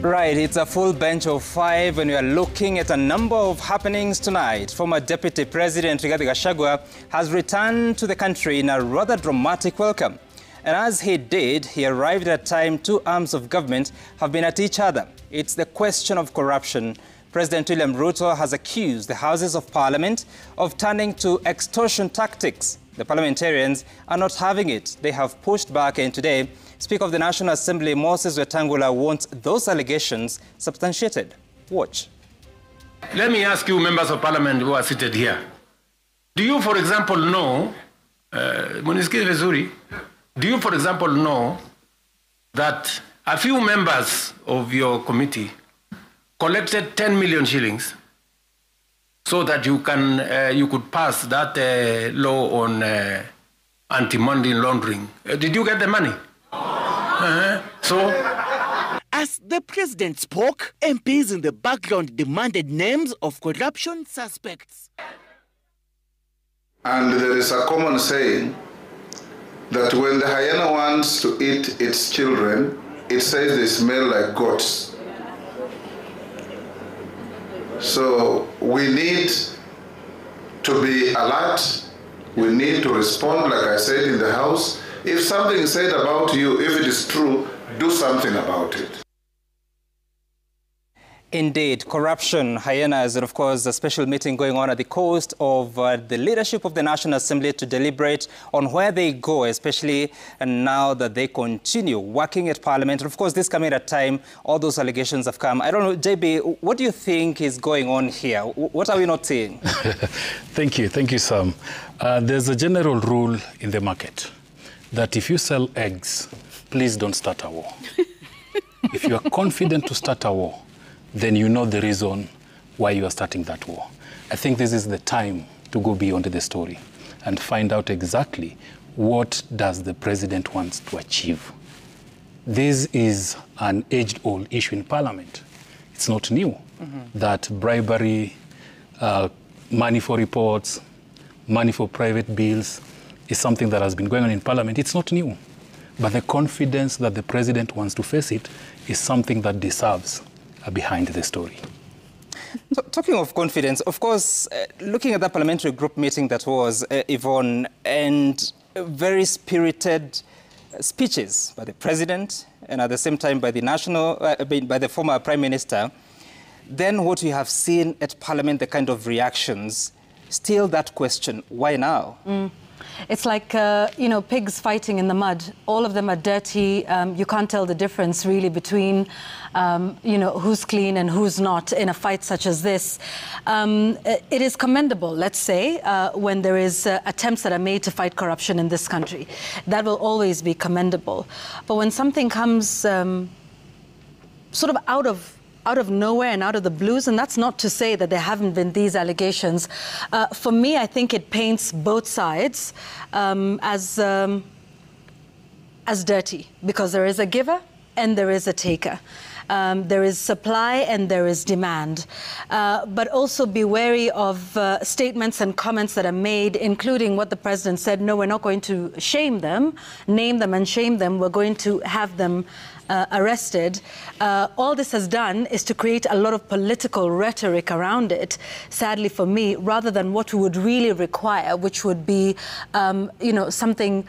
Right, it's a full bench of 5 and we are looking at a number of happenings tonight. Former Deputy President Rigathi Gachagua has returned to the country in a rather dramatic welcome. And as he did, he arrived at a time two arms of government have been at each other. It's the question of corruption. President William Ruto has accused the Houses of Parliament of turning to extortion tactics. The parliamentarians are not having it. They have pushed back, and today, Speaker of the National Assembly Moses Wetangula wants those allegations substantiated. Watch. Let me ask you, members of parliament who are seated here. Do you, for example, know, do you, for example, know that a few members of your committee collected 10 million shillings so that you could pass that law on anti-money laundering? Did you get the money? As the president spoke, MPs in the background demanded names of corruption suspects. And there is a common saying that when the hyena wants to eat its children, it says they smell like goats. So we need to be alert. We need to respond, like I said in the House. If something is said about you, if it is true, do something about it. Indeed, corruption, hyenas, and of course a special meeting going on at the coast of the leadership of the National Assembly to deliberate on where they go, especially now that they continue working at Parliament. And of course, this coming at a time, all those allegations have come. I don't know, JB, what do you think is going on here? What are we not seeing? Thank you, Sam. There's a general rule in the market that if you sell eggs, please don't start a war. If you are confident to start a war, then you know the reason why you are starting that war. I think this is the time to go beyond the story and find out exactly what does the president wants to achieve. This is an age-old issue in Parliament. It's not new that bribery, money for reports, money for private bills is something that has been going on in Parliament. It's not new. But the confidence that the president wants to face it is something that deserves behind the story. So, talking of confidence, of course, looking at the parliamentary group meeting that was, Yvonne, and very spirited speeches by the president and at the same time by the former prime minister, then what we have seen at Parliament, the kind of reactions, still that question, why now? It's like, pigs fighting in the mud. All of them are dirty. You can't tell the difference, really, between, who's clean and who's not in a fight such as this. It is commendable, let's say, when there is attempts that are made to fight corruption in this country. That will always be commendable. But when something comes sort of out of nowhere and out of the blues, and that's not to say that there haven't been these allegations. For me, I think it paints both sides as dirty, because there is a giver and there is a taker. There is supply and there is demand. But also be wary of statements and comments that are made, including what the president said, no, we're not going to shame them, name them and shame them, we're going to have them arrested. All this has done is to create a lot of political rhetoric around it, sadly for me, rather than what we would really require, which would be, something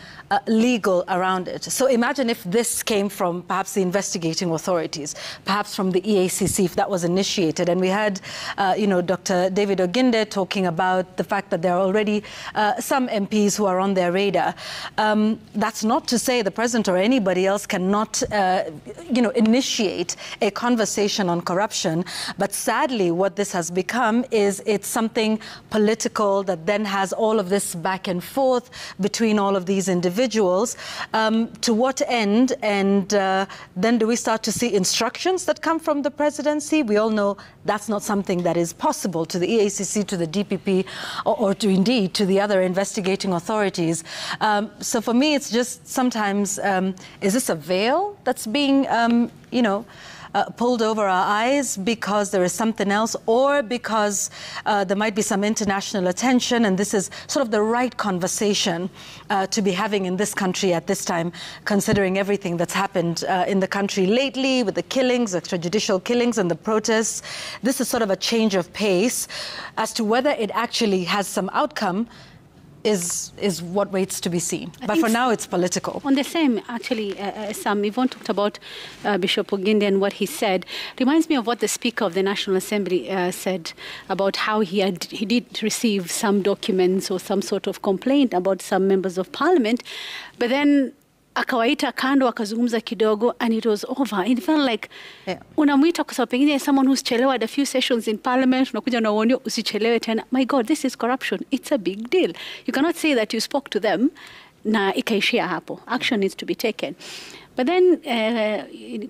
legal around it. So imagine if this came from perhaps the investigating authorities, perhaps from the EACC, if that was initiated. And we had, Dr. David Oginde talking about the fact that there are already some MPs who are on their radar. That's not to say the president or anybody else cannot initiate a conversation on corruption. But sadly, what this has become is it's something political that then has all of this back and forth between all of these individuals. To what end? And then do we start to see instructions that come from the presidency? We all know that's not something that is possible to the EACC, to the DPP, or to indeed to the other investigating authorities. So for me, it's just sometimes, is this a veil that's being, pulled over our eyes because there is something else, or because there might be some international attention, and this is sort of the right conversation to be having in this country at this time, considering everything that's happened in the country lately with the killings, extrajudicial killings and the protests. This is sort of a change of pace. As to whether it actually has some outcome is what waits to be seen. But for now, it's political. On the same, actually, Sam, Yvonne talked about Bishop Oginde and what he said. Reminds me of what the Speaker of the National Assembly said about how he did receive some documents or some sort of complaint about some members of Parliament, but then akawaita kando akazungumza kidogo and it was over. It felt like unamwita kwa sababu pengine someone who's chelewa a few sessions in Parliament, unakuja na uonyo usichelewe tena. My God, this is corruption. It's a big deal. You cannot say that you spoke to them na ikaishia hapo. Action needs to be taken. But then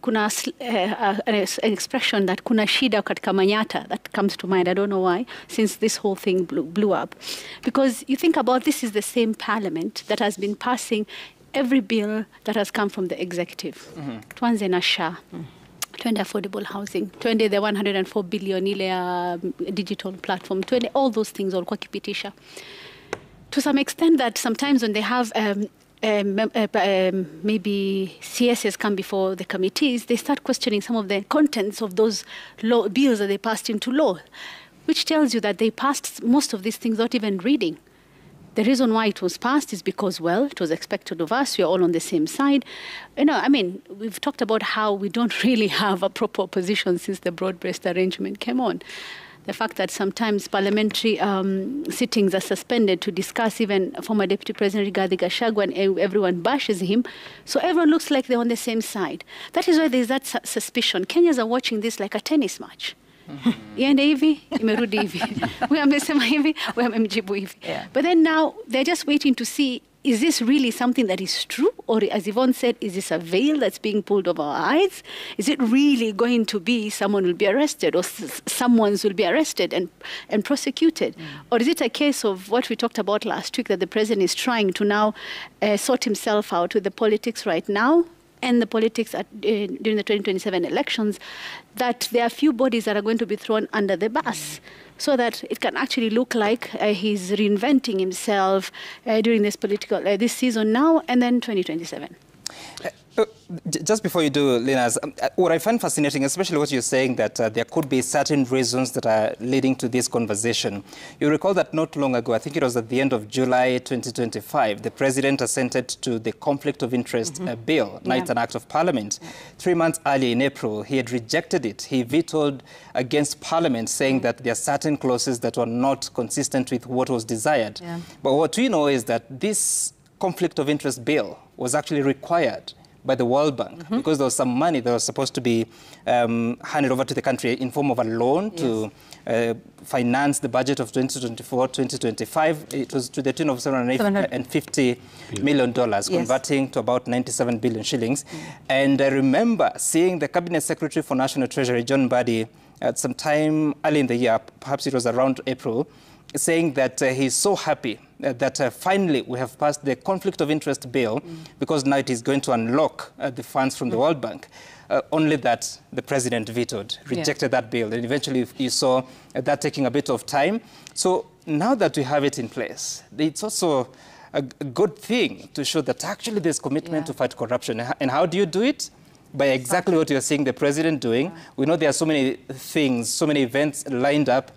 kuna an expression that kuna shida katika Manyata that comes to mind. I don't know why, since this whole thing blew up. Because you think about this is the same Parliament that has been passing every bill that has come from the executive. Tuanze na SHA, twende affordable housing, twende the 104 billion ile digital platform, twende all those things walikuwa kipitisha. To some extent that sometimes when they have maybe CSs come before the committees, they start questioning some of the contents of those bills that they passed into law, which tells you that they passed most of these things without even reading. The reason why it was passed is because, well, it was expected of us. We're all on the same side. You know, I mean, we've talked about how we don't really have a proper opposition since the broad-based arrangement came on. The fact that sometimes parliamentary sittings are suspended to discuss even former Deputy President Rigathi Gachagua, and everyone bashes him. So everyone looks like they're on the same side. That is why there's that suspicion. Kenyans are watching this like a tennis match. Iende hivi, imerudi hivi. We amesema hivi, we amemjibu hivi. But then now they're just waiting to see, is this really something that is true? Or as Yvonne said, is this a veil that's being pulled over our eyes? Is it really going to be someone will be arrested or someone's will be arrested and prosecuted? Or is it a case of what we talked about last week, that the president is trying to now sort himself out with the politics right now and the politics during the 2027 elections, that there are few bodies that are going to be thrown under the bus so that it can actually look like he's reinventing himself during this this season now and then 2027. Just before you do, Linus, what I find fascinating, especially what you're saying, that there could be certain reasons that are leading to this conversation. You recall that not long ago, I think it was at the end of July 2025, the president assented to the conflict of interest bill, not an act of parliament. 3 months earlier in April, he had rejected it. He vetoed against parliament, saying that there are certain clauses that were not consistent with what was desired. But what we know is that this conflict of interest bill was actually required by the World Bank because there was some money that was supposed to be handed over to the country in form of a loan to finance the budget of 2024-2025. It was to the tune of $750 million, converting to about 97 billion shillings. And I remember seeing the Cabinet Secretary for National Treasury, John Mbadi, at some time early in the year, perhaps it was around April, saying that he's so happy that finally we have passed the conflict of interest bill because now it is going to unlock the funds from the World Bank. Only that the president vetoed, rejected that bill. And eventually you saw that taking a bit of time. So now that we have it in place, it's also a good thing to show that actually there's commitment to fight corruption. And how do you do it? By exactly what you're seeing the president doing. We know there are so many things, so many events lined up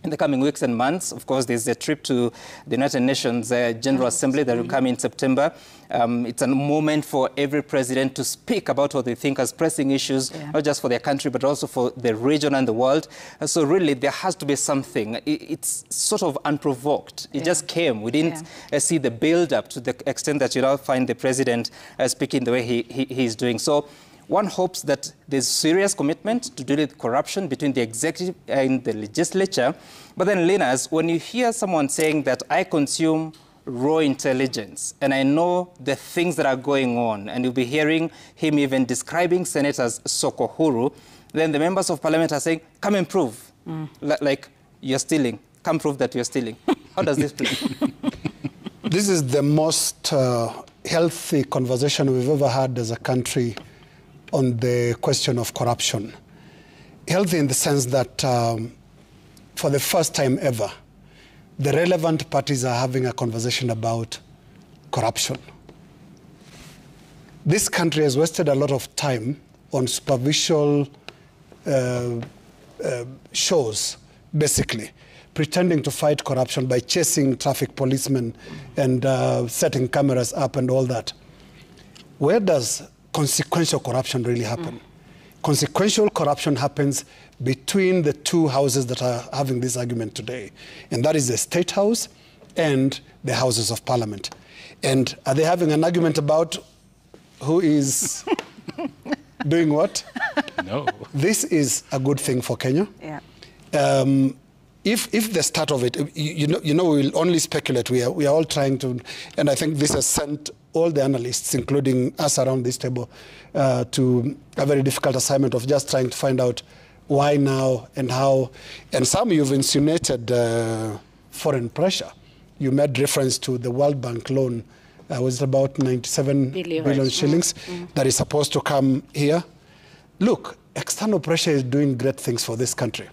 in the coming weeks and months. Of course, there's a trip to the United Nations General Assembly that will come in September. It's a moment for every president to speak about what they think as pressing issues, not just for their country, but also for the region and the world. So really, there has to be something. It's sort of unprovoked. It just came. We didn't see the build-up to the extent that you now find the president speaking the way he's doing. So one hopes that there's serious commitment to deal with corruption between the executive and the legislature. But then, Linus, when you hear someone saying that I consume raw intelligence and I know the things that are going on, and you'll be hearing him even describing senators soko huru, then the members of parliament are saying, come and prove, like you're stealing. Come prove that you're stealing. How does this play? This is the most healthy conversation we've ever had as a country on the question of corruption. Healthy in the sense that for the first time ever, the relevant parties are having a conversation about corruption. This country has wasted a lot of time on superficial shows, basically, pretending to fight corruption by chasing traffic policemen and setting cameras up and all that. Where does consequential corruption really happen? Consequential corruption happens between the two houses that are having this argument today, and that is the State House and the Houses of Parliament. And are they having an argument about who is doing what? No. This is a good thing for Kenya. Yeah. If the start of it, you know, we'll only speculate. We are all trying to, and I think this has sent all the analysts, including us around this table, to a very difficult assignment of just trying to find out why now and how. And some you've insinuated foreign pressure. You made reference to the World Bank loan, was it about 97 billion shillings that is supposed to come here. Look, external pressure is doing great things for this country.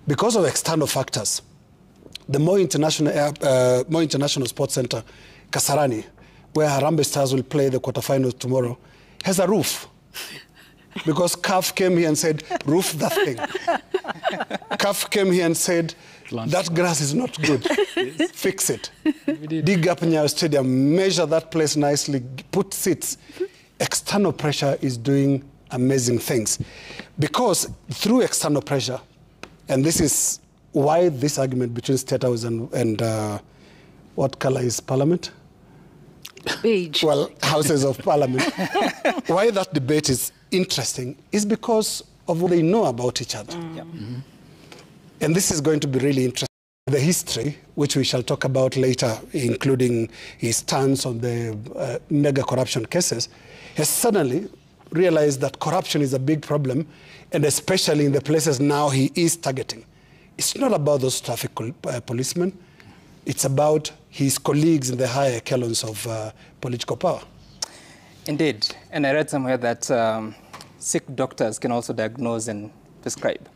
Because of external factors, the Moi International Sports Center, Kasarani, where Harambee Stars will play the quarterfinals tomorrow, has a roof. Because CAF came here and said, roof that thing. CAF came here and said, that grass is not good. Fix it. Dig up Nyayo Stadium, measure that place nicely, put seats. External pressure is doing amazing things. Because through external pressure, and this is why this argument between State House and what color is Parliament? Beige. Well, Houses of Parliament. Why that debate is interesting is because of what they know about each other. And this is going to be really interesting. The history, which we shall talk about later, including his stance on the mega corruption cases, has suddenly realized that corruption is a big problem, and especially in the places now he is targeting. It's not about those traffic policemen. It's about his colleagues in the higher echelons of political power. Indeed. And I read somewhere that sick doctors can also diagnose and prescribe.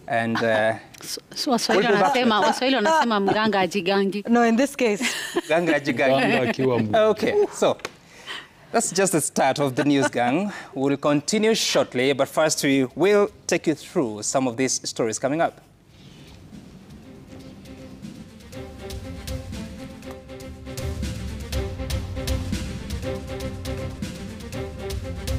And So Waswahili wanasema mganga ajigangi. No, in this case. Ganga jigangi. Okay, so that's just the start of the news, gang. We'll continue shortly, but first we will take you through some of these stories coming up.